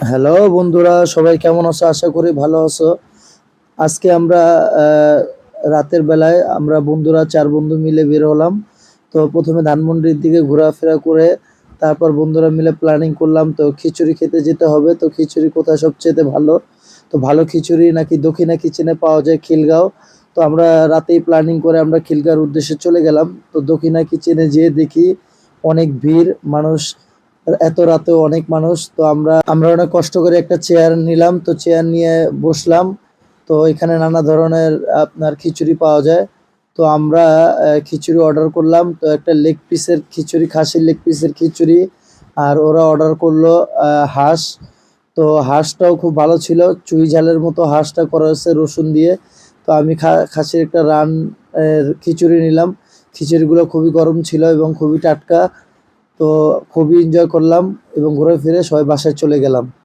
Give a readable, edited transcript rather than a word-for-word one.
Hello বন্ধুরা, সবাই কেমন আছো? আশা করি ভালো আছো। আজকে আমরা রাতের বেলায় আমরা বন্ধুরা 4 বন্ধু মিলে বের হলাম। তো প্রথমে ধানমন্ডির দিকে ঘোরাফেরা করে তারপর বন্ধুরা মিলে প্ল্যানিং করলাম তো খিচুড়ি খেতে যেতে হবে। তো খিচুড়ি কোথায় সবচেয়ে ভালো? তো ভালো খিচুড়ি নাকি দক্ষিণা কিচেনে পাওয়া যায় খিলগাঁও। তো আমরা রাতেই প্ল্যানিং করে আমরা খিলগাঁওর উদ্দেশ্যে চলে গেলাম। তো দক্ষিণা কিচেনে যেয়ে দেখি অনেক ভিড় মানুষ, এত রাতেও অনেক মানুষ। তো আমরা অনেক কষ্ট করে একটা চেয়ার নিলাম, তো চেয়ার নিয়ে বসলাম। তো এখানে নানা ধরনের আপনার খিচুড়ি পাওয়া যায়। তো আমরা খিচুড়ি অর্ডার করলাম। তো একটা লেগ পিসের খিচুড়ি, খাসির লেগ পিসের খিচুড়ি। আর ওরা অর্ডার করলো হাঁস। তো হাঁসটাও খুব ভালো ছিল, চুই ঝালের মতো হাঁসটা করা হয়েছে রসুন দিয়ে। তো আমি খাসির একটা খিচুড়ি নিলাম। খিচুড়িগুলো খুবই গরম ছিল এবং খুবই টাটকা। তো খুবই এনজয় করলাম এবং ঘুরে ফিরে সবাই বাসায় চলে গেলাম।